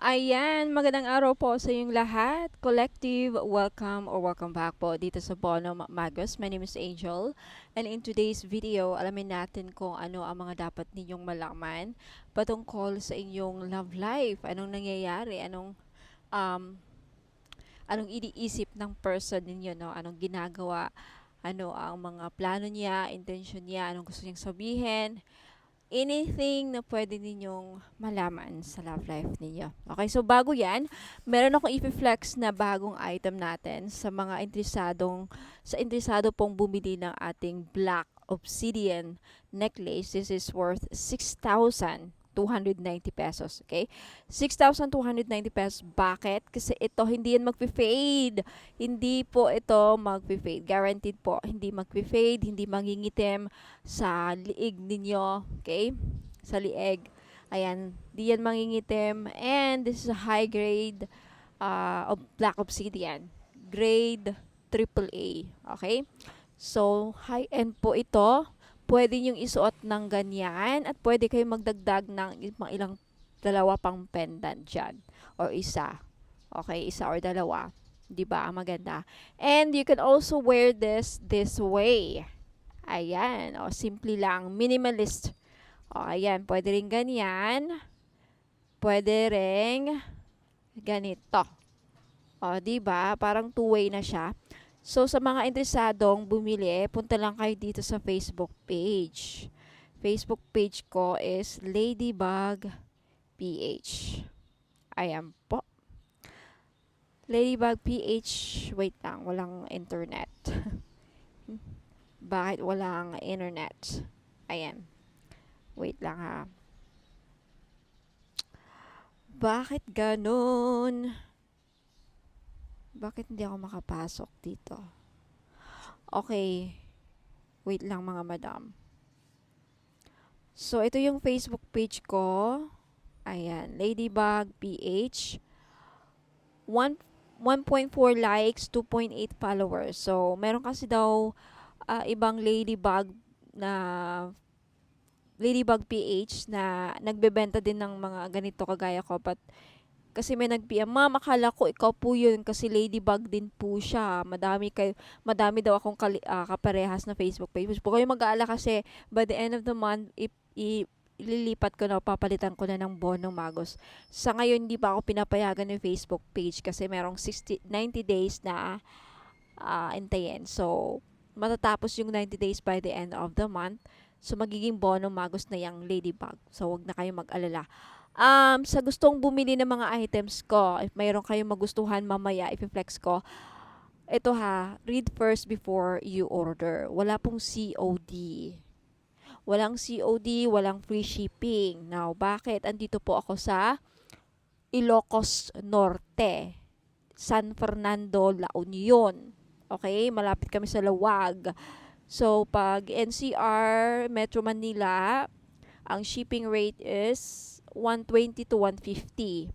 Ayan, magandang araw po sa inyong lahat. Collective, welcome or welcome back po dito sa Bono Magos. My name is Angel. And in today's video, alamin natin kung ano ang mga dapat ninyong malaman patungkol sa inyong love life. Anong nangyayari, um, anong iniisip ng person ninyo, no? Anong ginagawa, ano ang mga plano niya, intention niya, anong gusto niyang sabihin, anything na pwede ninyong malaman sa love life ninyo. Okay, so bago yan, meron akong i-flex na bagong item natin sa mga interesado pong bumili ng ating black obsidian necklace. This is worth 6,290 pesos. Okay? 6,290 pesos. Bakit? Kasi ito hindi yan magpe-fade. Hindi po ito magpe-fade. Guaranteed po. Hindi magpe-fade, hindi mangingitim sa liig ninyo. Okay? Sa lieg. Ayan. Di yan mangingitim. And this is a high grade of black obsidian. Grade AAA. Okay? So, high-end po ito. Pwede nyong isuot ng ganyan at pwede kayong magdagdag ng ilang dalawa pang pendant dyan. Or isa. Okay, isa or dalawa. 'Di ba? Maganda. And you can also wear this way. Ayan. O, simple lang. Minimalist. O, ayan. Pwede rin ganyan. Pwede rin ganito. O, 'di ba? Parang two-way na siya. So, sa mga interesadong bumili, punta lang kayo dito sa Facebook page. Facebook page ko is Ladybug PH. Ayan po. Ladybug PH. Wait lang, walang internet. Bakit walang internet? Ayan. Wait lang ha. Bakit ganun? Bakit hindi ako makapasok dito? Okay. Wait lang mga madam. So, ito yung Facebook page ko. Ayan. Ladybug PH. 1.4 likes, 2.8 followers. So, meron kasi daw ibang Ladybug PH na nagbebenta din ng mga ganito kagaya ko. But kasi may nag-PM, ma'am, akala ko ikaw po yun kasi ladybug din po siya. Madami daw akong kaparehas na Facebook page. Po kayo mag-aala kasi by the end of the month, ililipat ko na, papalitan ko na ng Bonong Magos. Sa ngayon, hindi pa ako pinapayagan ng Facebook page kasi merong 90 days na intayin. So, matatapos yung 90 days by the end of the month. So, magiging Bonong Magos na yung ladybug. So, wag na kayong mag-alala. Sa gustong bumili ng mga items ko, if mayroon kayong magustuhan mamaya, i-flex ko, ito ha, read first before you order. Wala pong COD. Walang COD, walang free shipping. Now, bakit? Andito po ako sa Ilocos Norte, San Fernando, La Union. Okay? Malapit kami sa Lawag. So, pag NCR, Metro Manila, ang shipping rate is 120 to 150.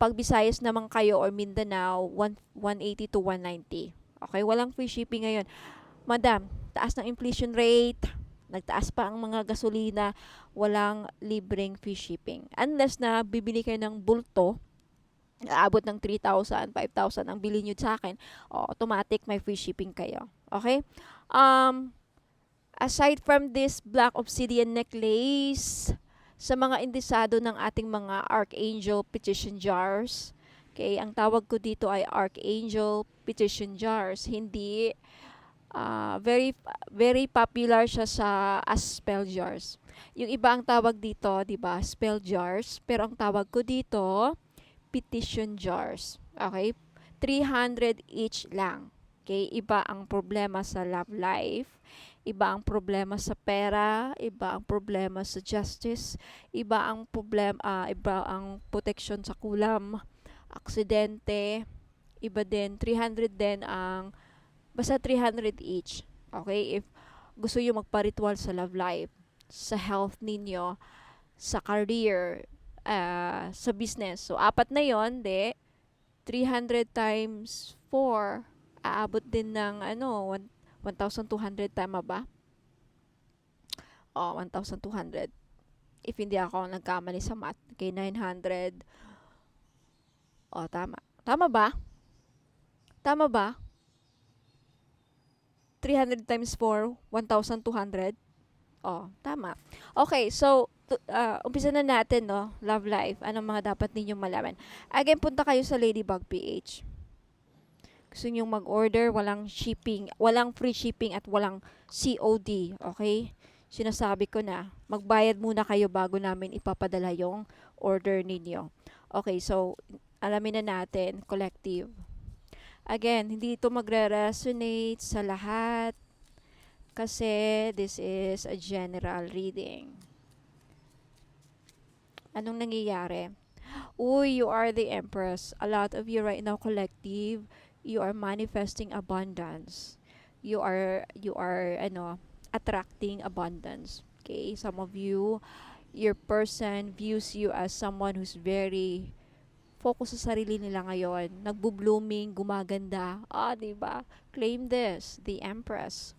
Pag Visayas naman kayo or Mindanao, 180 to 190. Okay, walang free shipping ngayon. Madam, taas ng inflation rate, nagtaas pa ang mga gasolina, walang libreng free shipping. Unless na bibili kayo ng bulto, aabot ng 3,000, 5,000 ang bilhin nyo sa akin, automatic may free shipping kayo. Okay? Aside from this black obsidian necklace, sa mga interesado ng ating mga Archangel petition jars, okay, ang tawag ko dito ay Archangel petition jars. Hindi, very, very popular siya as spell jars. Yung iba ang tawag dito, di ba, spell jars. Pero ang tawag ko dito, petition jars. Okay? 300 each lang. Okay? Iba ang problema sa love life. Iba ang problema sa pera, iba ang problema sa justice, iba ang protection sa kulam, aksidente, iba din 300 din ang basta 300 each. Okay? If gusto niyo magpa-ritual sa love life, sa health ninyo, sa career, sa business. So apat na 'yon, 300 times 4 aabot din ng 1,200, tama ba? 1,200. If hindi ako nagkamali sa math. Okay, 900 O, tama. Tama ba? Tama ba? 300 times 4, 1,200? Oh, tama. Okay, so, umpisa na natin, no? Love life. Anong mga dapat ninyong malaman? Again, punta kayo sa Ladybug PH. Gusto nyo mag-order, walang shipping, walang free shipping at walang COD, okay? Sinasabi ko na, magbayad muna kayo bago namin ipapadala yung order ninyo. Okay, so, alamin na natin, collective. Again, hindi ito magre-resonate sa lahat kasi this is a general reading. Anong nangyayari? Uy, you are the Empress. A lot of you right now, collective, you are manifesting abundance. You are attracting abundance. Okay? Some of you, your person views you as someone who's very focus sa sarili nila ngayon. Nagbo-blooming, gumaganda. Ah, 'di ba? Claim this, the Empress.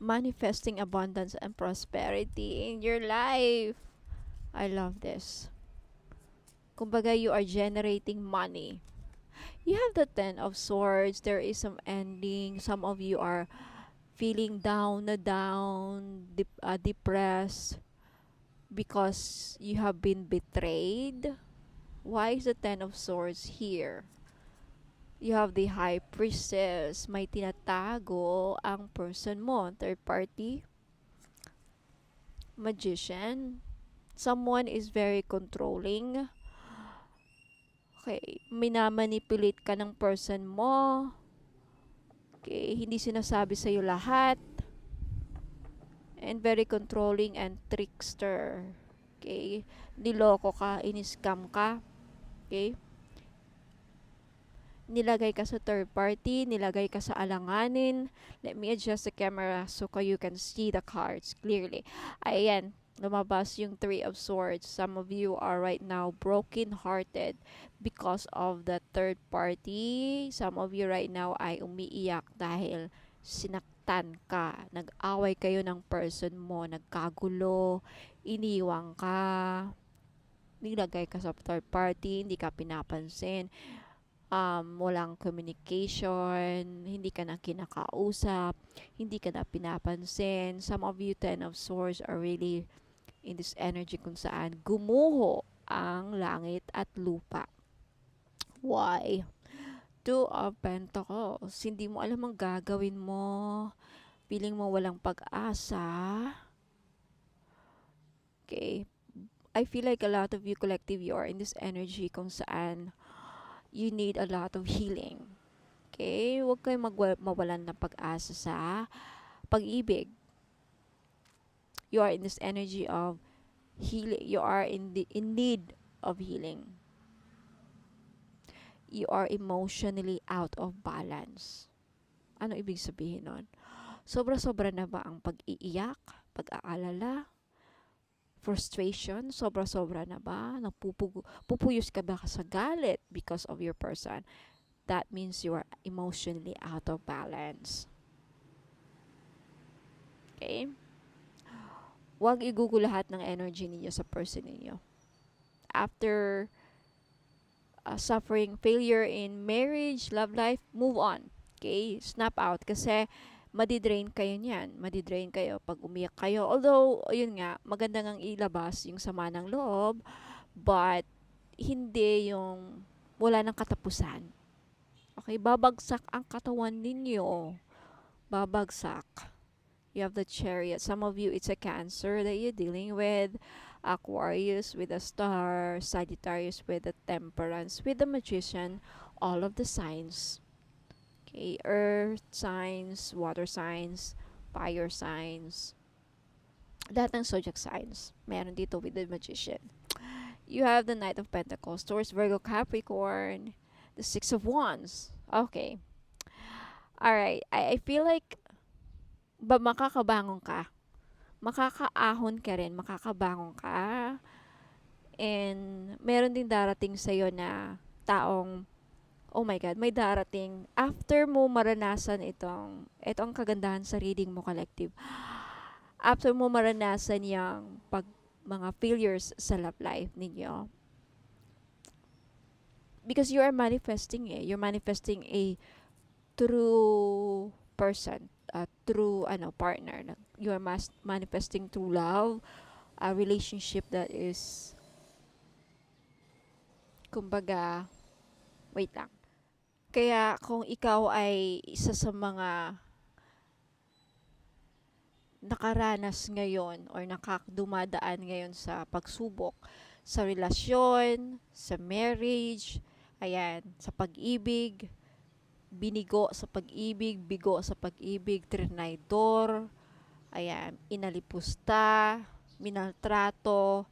Manifesting abundance and prosperity in your life. I love this. Kumbaga, you are generating money. You have the Ten of Swords. There is some ending. Some of you are feeling down, depressed because you have been betrayed. Why is the Ten of Swords here? You have the High Priestess. May tinatago ang person mo. Third party. Magician. Someone is very controlling. Okay, minamanipulate ka ng person mo. Okay, hindi sinasabi sa'yo lahat. And very controlling and trickster. Okay, niloko ka, in-scam ka. Okay, nilagay ka sa third party, nilagay ka sa alanganin. Let me adjust the camera so you can see the cards clearly. Ayan, lumabas yung Three of Swords. Some of you are right now broken-hearted because of the third party. Some of you right now ay umiiyak dahil sinaktan ka. Nag-away kayo ng person mo, nagkagulo, iniwang ka, nilagay ka sa third party, hindi ka pinapansin, walang communication, hindi ka na kinakausap, hindi ka na pinapansin. Some of you, Ten of Swords, are really in this energy kung saan gumuho ang langit at lupa. Why? Two of Pentacles. Hindi mo alam ang gagawin mo. Feeling mo walang pag-asa. Okay. I feel like a lot of you, collective, you are in this energy kung saan you need a lot of healing. Okay? Huwag kayong mawalan ng pag-asa sa pag-ibig. You are in this energy of healing. You are in need of healing. You are emotionally out of balance. Ano ibig sabihin nun? Sobra-sobra na ba ang pag-iiyak, pag-aalala, frustration? Sobra-sobra na ba? Pupuyos ka ba sa galit because of your person? That means you are emotionally out of balance. Okay? Huwag igugo lahat ng energy ninyo sa person ninyo. After suffering failure in marriage, love life, move on. Okay? Snap out. Kasi madidrain kayo niyan. Madidrain kayo pag umiyak kayo. Although, yun nga, maganda ngang ilabas yung sama ng loob, but hindi yung wala ng katapusan. Okay? Babagsak ang katawan ninyo. Babagsak. You have the Chariot. Some of you, it's a Cancer that you're dealing with. Aquarius with a Star. Sagittarius with a Temperance. With the Magician. All of the signs. Okay, earth signs, water signs, fire signs. Lahat ng zodiac signs. Meron dito with the Magician. You have the Knight of Pentacles, Taurus, Virgo, Capricorn, the Six of Wands. Okay. Alright, I feel like makakabangon ka. Makakaahon ka rin, makakabangon ka. And meron din darating sa'yo na taong, oh my God, may darating. After mo maranasan itong kagandahan sa reading mo, collective. After mo maranasan yung mga failures sa love life ninyo, because you are manifesting you're manifesting a true person, a true partner. You are manifesting true love, a relationship that is, kumbaga, wait lang. Kaya kung ikaw ay isa sa mga nakaranas ngayon or dumadaan ngayon sa pagsubok sa relasyon, sa marriage, ayan, sa pag-ibig, binigo sa pag-ibig, bigo sa pag-ibig, trinaydor, ayan, inalipusta, minaltrato,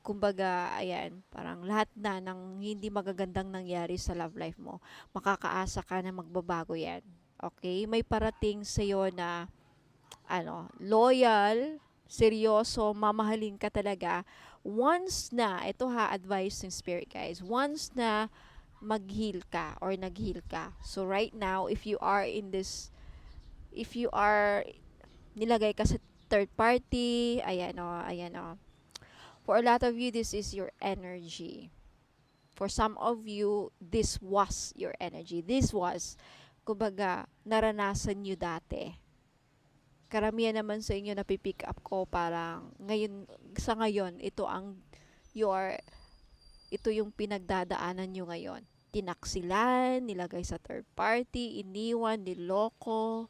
kumbaga, ayan, parang lahat na ng hindi magagandang nangyari sa love life mo, makakaasa ka na magbabago yan. Okay? May parating sa'yo na loyal, seryoso, mamahalin ka talaga. Once na, ito ha, advice ng Spirit guys, once na mag-heal ka or nag-heal ka. So right now, if you are nilagay ka sa third party, ayan o. For a lot of you, this is your energy. For some of you, this was your energy. This was, kumbaga, naranasan nyo dati. Karamihan naman sa inyo na pipick up ko parang ngayon ito yung pinagdadaanan nyo ngayon. Tinaksilan, nilagay sa third party, iniwan, niloko.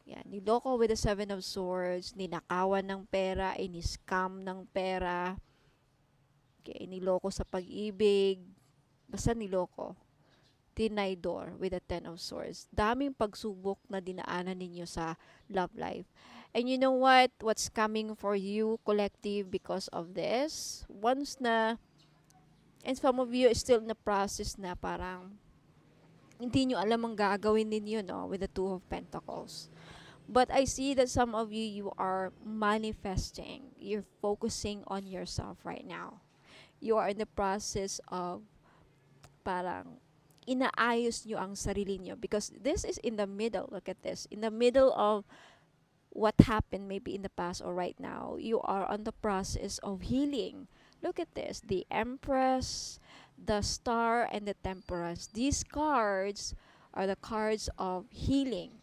Yan, niloko with the Seven of Swords, ninakawan ng pera, iniscam ng pera. Okay, niloko sa pag-ibig. Basta niloko. Tinaydor with the Ten of Swords. Daming pagsubok na dinaanan ninyo sa love life. And you know what? What's coming for you, collective, because of this? And some of you is still in the process na parang hindi nyo alam ang gagawin ninyo, no? With the Two of Pentacles. But I see that some of you, you are manifesting. You're focusing on yourself right now. You are in the process of parang inaayos nyo ang sarili nyo. Because this is in the middle. Look at this. In the middle of what happened maybe in the past or right now, you are on the process of healing. Look at this. The Empress, the Star, and the Temperance. These cards are the cards of healing.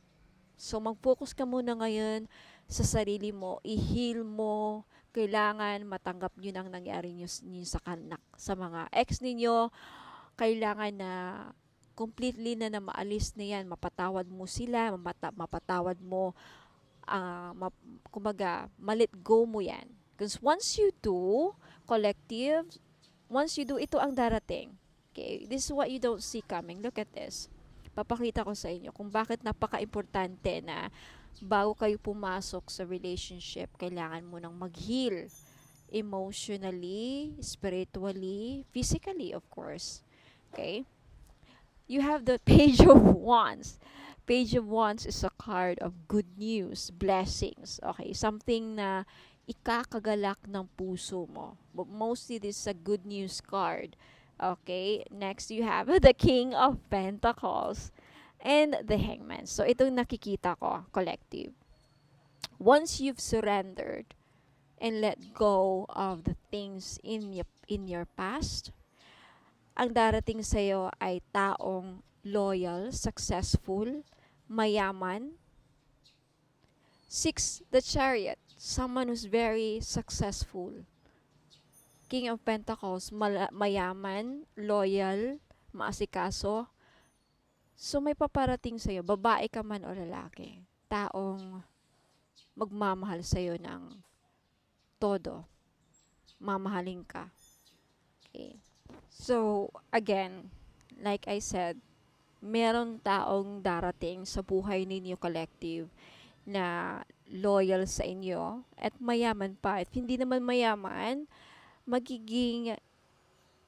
So, mag-focus ka muna ngayon sa sarili mo. I-heal mo. Kailangan matanggap nyo nang nangyari nyo sa mga ex ninyo. Kailangan na completely na maalis na yan. Mapatawad mo sila. Mapatawad mo. Kumbaga, ma-let go mo yan. Because once you do, collective, once you do, ito ang darating. Okay? This is what you don't see coming. Look at this. Papakita ko sa inyo kung bakit napaka-importante na bago kayo pumasok sa relationship, kailangan mo nang mag-heal emotionally, spiritually, physically, of course. Okay? You have the Page of Wands. Page of Wands is a card of good news, blessings. Okay? Something na ikakagalak ng puso mo. But mostly this is a good news card. Okay, next you have the King of Pentacles and the Hangman. So, itong nakikita ko, collective. Once you've surrendered and let go of the things in your past, ang darating sa'yo ay taong loyal, successful, mayaman. 6, the Chariot. Someone who's very successful. King of Pentacles, mayaman, loyal, maasikaso. So, may paparating sa'yo, babae ka man o lalaki, taong magmamahal sa'yo ng todo. Mamahalin ka. Okay. So, again, like I said, meron taong darating sa buhay ninyo collective na loyal sa inyo at mayaman pa. At hindi naman mayaman, magiging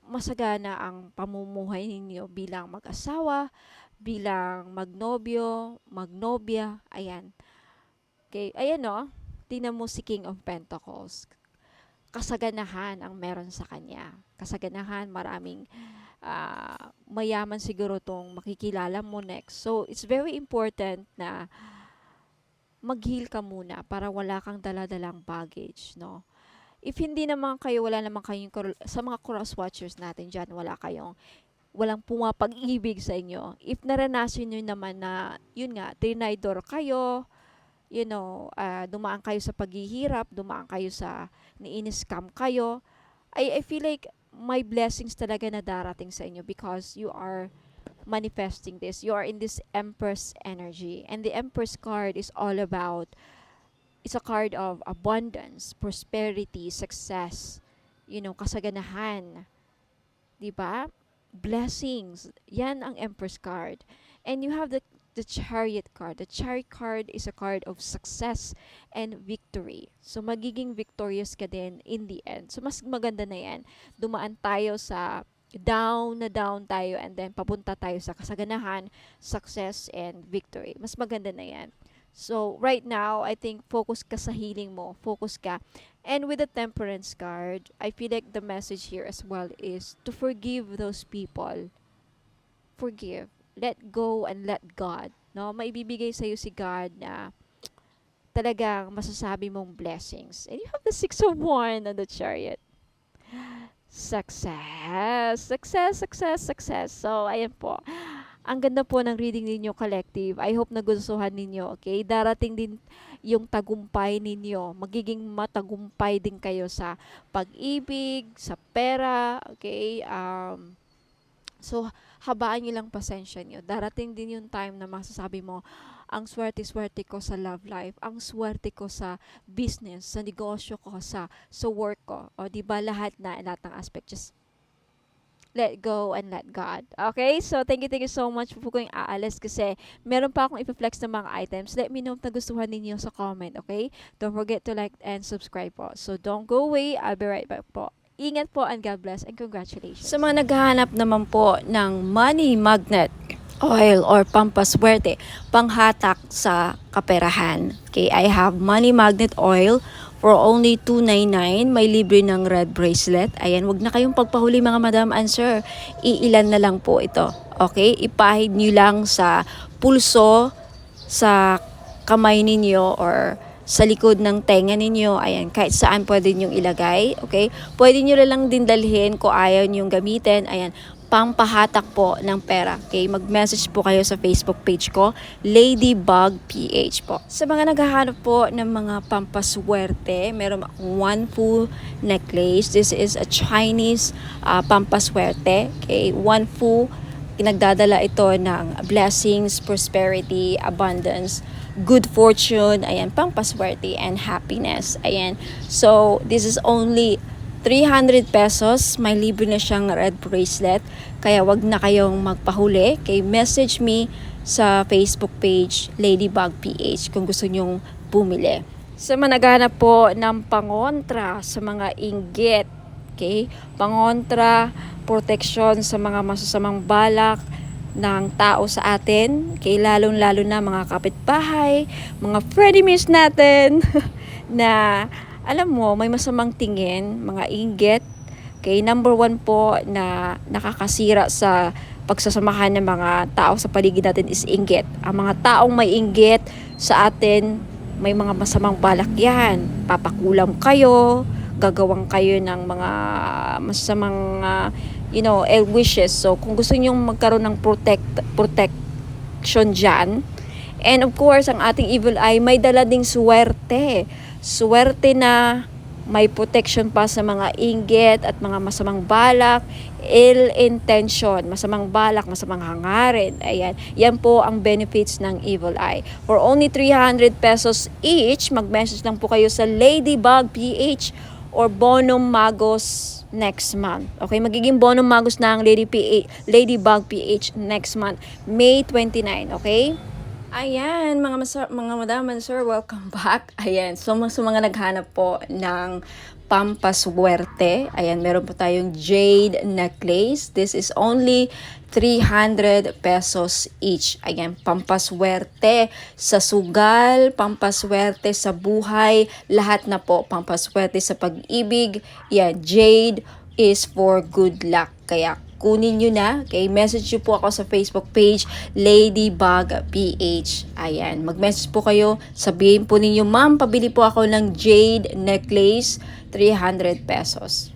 masagana ang pamumuhay ninyo bilang mag-asawa, bilang magnobyo, magnobya, ayan. Okay, ayan o, tingnan mo si King of Pentacles. Kasaganahan ang meron sa kanya. Kasaganahan, maraming mayaman siguro tong makikilala mo next. So, it's very important na mag-heal ka muna para wala kang daladalang baggage, no? If hindi naman kayo, wala naman kayong, sa mga cross watchers natin dyan, wala kayong walang pumapag-ibig sa inyo. If naranasan nyo naman na, yun nga, tinaydor kayo, dumaan kayo sa paghihirap, dumaan kayo sa ni-scam kayo, I feel like may blessings talaga na darating sa inyo because you are manifesting this. You are in this Empress energy. And the Empress card is all about, it's a card of abundance, prosperity, success, kasaganahan, 'di ba? Blessings. Yan ang Empress card. And you have the Chariot card. The Chariot card is a card of success and victory. So magiging victorious ka din in the end. So mas maganda na 'yan. Dumaan tayo sa down na down tayo and then papunta tayo sa kasaganahan, success and victory. Mas maganda na 'yan. So right now, I think focus ka sa healing mo. Focus ka. And with the Temperance card, I feel like the message here as well is to forgive those people. Forgive. Let go and let God. No, maibibigay sa iyo si God na talagang masasabi mong blessings. And you have the Six of Wands on the Chariot. Success. Success, success, success. So, ayan po. Ang ganda po ng reading ninyo, collective. I hope nagustuhan ninyo, okay? Darating din yung tagumpay ninyo. Magiging matagumpay din kayo sa pag-ibig, sa pera, okay? So, habaan nyo lang pasensya nyo. Darating din yung time na masasabi mo, ang swerte-swerte ko sa love life, ang swerte ko sa business, sa negosyo ko, sa work ko. O, di ba lahat ng aspect, just let go and let God. Okay? So, thank you so much po kung aalis kasi meron pa akong ipiflex ng mga items. Let me know if nagustuhan ninyo sa comment, okay? Don't forget to like and subscribe po. So, don't go away. I'll be right back po. Ingat po and God bless and congratulations. Sa mga naghahanap naman po ng money magnet oil or pampaswerte, panghatak sa kaperahan. Okay, I have money magnet oil for only $2.99. May libre ng red bracelet. Ayan, wag na kayong pagpahuli mga madam and sir. Iilan na lang po ito. Okay, ipahid nyo lang sa pulso, sa kamay ninyo or sa likod ng tenga ninyo. Ayan, kahit saan pwede nyo ilagay. Okay, pwede nyo lang din dalhin kung ayaw nyo gamitin. Ayan, pampahatak po ng pera. Okay, mag-message po kayo sa Facebook page ko, Ladybug PH po. Sa mga naghahanap po ng mga pampaswerte, meron akong Wanfu necklace. This is a Chinese pampaswerte. Okay, Wanfu, pinagdadala ito ng blessings, prosperity, abundance, good fortune, ayan, pampaswerte and happiness. Ayan. So, this is only 300 pesos, may libre na siyang red bracelet. Kaya wag na kayong magpahuli. Okay, message me sa Facebook page, Ladybug PH, kung gusto nyong bumili. Sa mga naghahanap po ng pangontra sa mga inggit, okay, pangontra, protection sa mga masasamang balak ng tao sa atin, okay, lalong-lalo na mga kapitbahay, mga frenemies natin, na alam mo, may masamang tingin, mga inggit. Okay, number 1 po na nakakasira sa pagsasamahan ng mga tao sa paligid natin is inggit. Ang mga taong may inggit sa atin, may mga masamang balak yan. Papakulam kayo, gagawang kayo ng mga masamang, ill wishes. So, kung gusto niyo magkaroon ng protection dyan, and of course, ang ating evil eye, may dala ding swerte. Swerte na may protection pa sa mga inggit at mga masamang balak, ill intention, masamang balak, masamang hangarin. Ayan, yan po ang benefits ng evil eye. For only 300 pesos each, mag-message lang po kayo sa Ladybug PH or Bonum Magos next month. Okay, magiging Bonum Magos na ang Ladybug PH next month, May 29, okay? Ayan, mga madam and sir, welcome back. Ayan, so sa mga naghanap po ng pampaswerte, ayan, meron po tayong jade necklace. This is only 300 pesos each. Ayan, pampaswerte sa sugal, pampaswerte sa buhay, lahat na po, pampaswerte sa pag-ibig. Yan, jade is for good luck. Kaya kunin nyo na. Okay, message nyo po ako sa Facebook page, Ladybug PH. Ayan, mag-message po kayo. Sabihin po ninyo, ma'am, pabili po ako ng jade necklace, 300 pesos.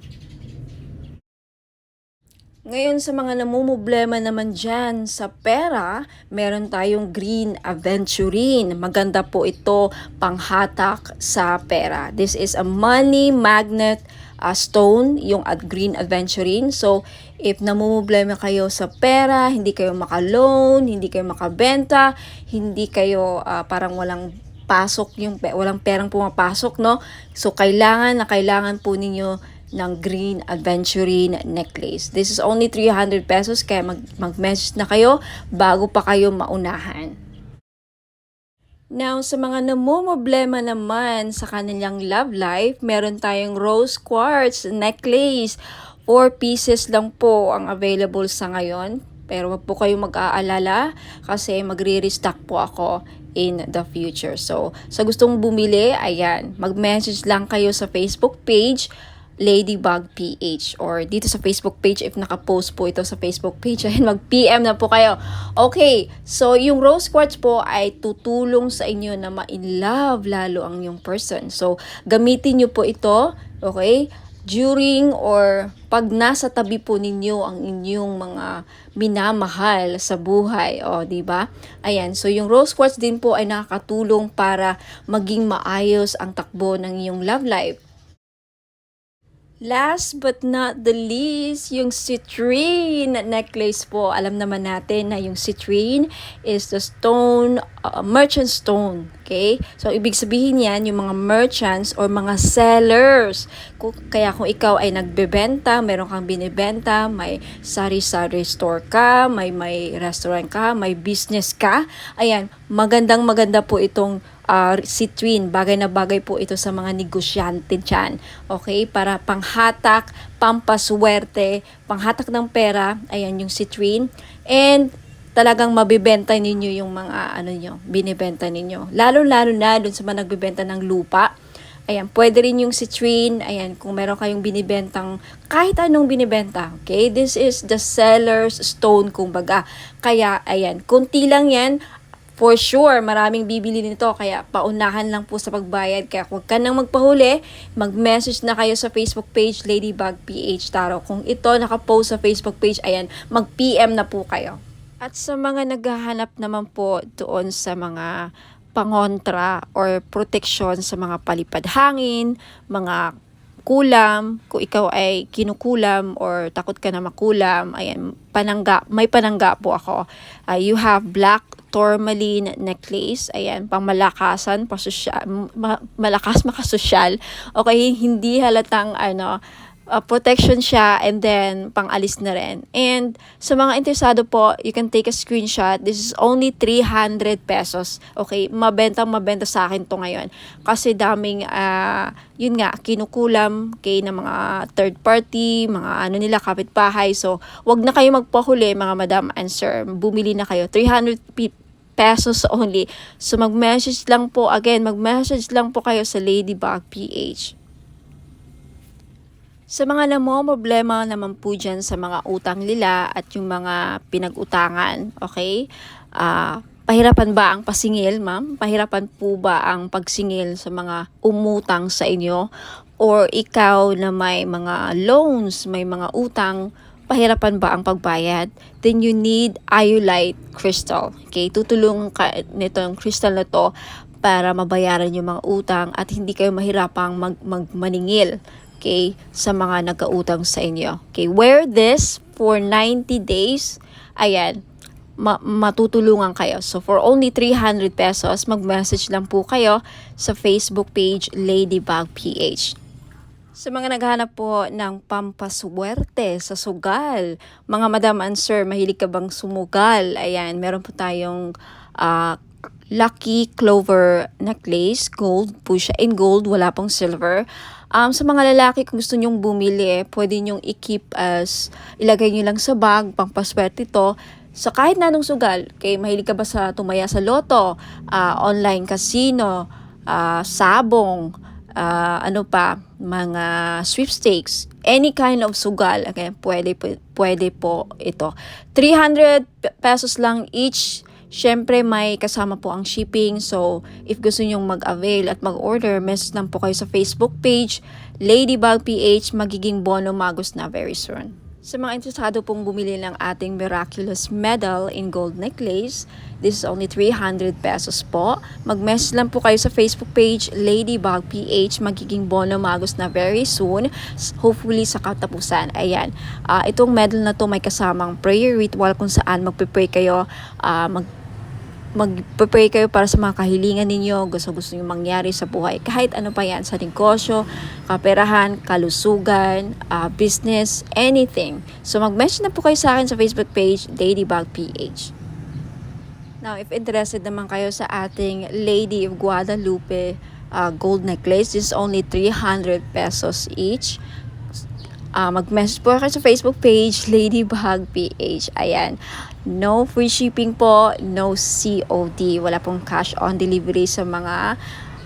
Ngayon sa mga namumblema naman dyan sa pera, meron tayong Green Aventurine. Maganda po ito panghatak sa pera. This is a money magnet stone, yung at Green Aventurine. So, if namumblema kayo sa pera, hindi kayo maka-loan, hindi kayo makabenta, hindi kayo parang walang pasok walang perang pumapasok, no? So kailangan po ninyo ng Green Aventurine necklace. This is only 300 pesos kaya mag-message na kayo bago pa kayo maunahan. Now, sa mga namumblema naman sa kanilang love life, meron tayong rose quartz necklace. 4 pieces lang po ang available sa ngayon. Pero wag po kayong mag-aalala kasi magre-restock po ako in the future. So, sa gustong bumili, ayan, mag-message lang kayo sa Facebook page Ladybug PH or dito sa Facebook page if naka-post po ito sa Facebook page, ayan, mag-PM na po kayo. Okay, so yung rose quartz po ay tutulong sa inyo na ma-in love lalo ang yung person. So, gamitin nyo po ito, okay, during or pag nasa tabi po ninyo ang inyong mga minamahal sa buhay, o di ba? Ayan, so yung rose quartz din po ay nakakatulong para maging maayos ang takbo ng iyong love life. Last but not the least, yung citrine necklace po. Alam naman natin na yung citrine is the stone, merchant stone. Okay? So, ibig sabihin yan, yung mga merchants or mga sellers. Kaya kung ikaw ay nagbebenta, meron kang binibenta, may sari-sari store ka, may restaurant ka, may business ka, ayan, maganda po itong citrine, bagay na bagay po ito sa mga negosyante dyan. Okay? Para panghatak, pampaswerte, panghatak ng pera, ayan yung citrine. And talagang mabibenta ninyo yung mga binibenta ninyo. Lalo-lalo na dun sa mga nagbibenta ng lupa. Ayan, pwede rin yung citrine. Ayan, kung meron kayong binibentang kahit anong binibenta. Okay? This is the seller's stone, kumbaga. Kaya, ayan, kunti lang yan. For sure, maraming bibili nito kaya paunahan lang po sa pagbayad. Kaya huwag ka nang magpahuli, mag-message na kayo sa Facebook page Ladybug PH Tarot. Kung ito nakapost sa Facebook page, ayan, mag-PM na po kayo. At sa mga naghahanap naman po doon sa mga pangontra or protection sa mga palipad hangin, mga kulam, kung ikaw ay kinukulam or takot ka na makulam, ayan, may panangga po ako. You have black tourmaline necklace, ayan, pangmalakasan, malakas makasosyal, okay, hindi halatang protection siya and then pang-alis na rin. And sa mga interesado po, you can take a screenshot. This is only 300 pesos. Okay, mabenta sa akin to ngayon. Kasi daming, yun nga, kinukulam kay na mga third party, mga nila, kapitbahay. So, wag na kayo magpahuli, mga madam and sir. Bumili na kayo. 300 pesos only. So, mag-message lang po kayo sa Ladybug PH. Sa mga namomroblema naman po dyan sa mga utang nila at yung mga pinag-utangan, okay? Pahirapan ba ang pasingil, ma'am? Pahirapan po ba ang pagsingil sa mga umutang sa inyo? Or ikaw na may mga loans, may mga utang, pahirapan ba ang pagbayad? Then you need iolite crystal. Okay? Tutulungan ka nito yung crystal na to para mabayaran yung mga utang at hindi kayo mahirapang maningil. Okay, sa mga nagkautang sa inyo. Okay, wear this for 90 days. Ayan, matutulungan kayo. So, for only 300 pesos, mag-message lang po kayo sa Facebook page Ladybug PH. Sa mga naghahanap po ng pampaswerte sa sugal, mga madam and sir, mahilig ka bang sumugal? Ayan, meron po tayong Lucky Clover necklace, gold po siya. In gold, wala pong silver. Sa mga lalaki, kung gusto nyong bumili, pwede nyong i-keep ilagay nyo lang sa bag, pampaswerte to. So, kahit na anong sugal, okay, mahilig ka ba sa tumaya sa loto, online casino, sabong, mga sweepstakes, any kind of sugal, okay, pwede po ito. 300 pesos lang each. Siyempre, may kasama po ang shipping. So, if gusto nyong mag-avail at mag-order, message lang po kayo sa Facebook page, Ladybug PH, magiging bono magos na very soon. Sa mga interesado pong bumili ng ating miraculous medal in gold necklace, this is only 300 pesos po. Mag-message lang po kayo sa Facebook page, Ladybug PH. Magiging bono magos na very soon. Hopefully sa katapusan. Ayan. Itong medal na to may kasamang prayer ritual kung saan magpe-pray kayo, mag-pray kayo para sa mga kahilingan ninyo, gusto nyo mangyari sa buhay. Kahit ano pa yan, sa negosyo, kaperahan, kalusugan, business, anything. So mag-message na po kayo sa akin sa Facebook page, Ladybug PH. Now, if interested naman kayo sa ating Lady of Guadalupe gold necklace, this is only 300 pesos each. Mag-message po kayo sa Facebook page, Ladybug PH. Ayan. No free shipping po, no COD. Wala pong cash on delivery sa mga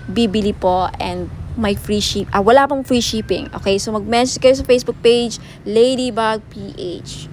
bibili po, and may wala pong free shipping. Okay, so mag-message kayo sa Facebook page, Ladybug PH.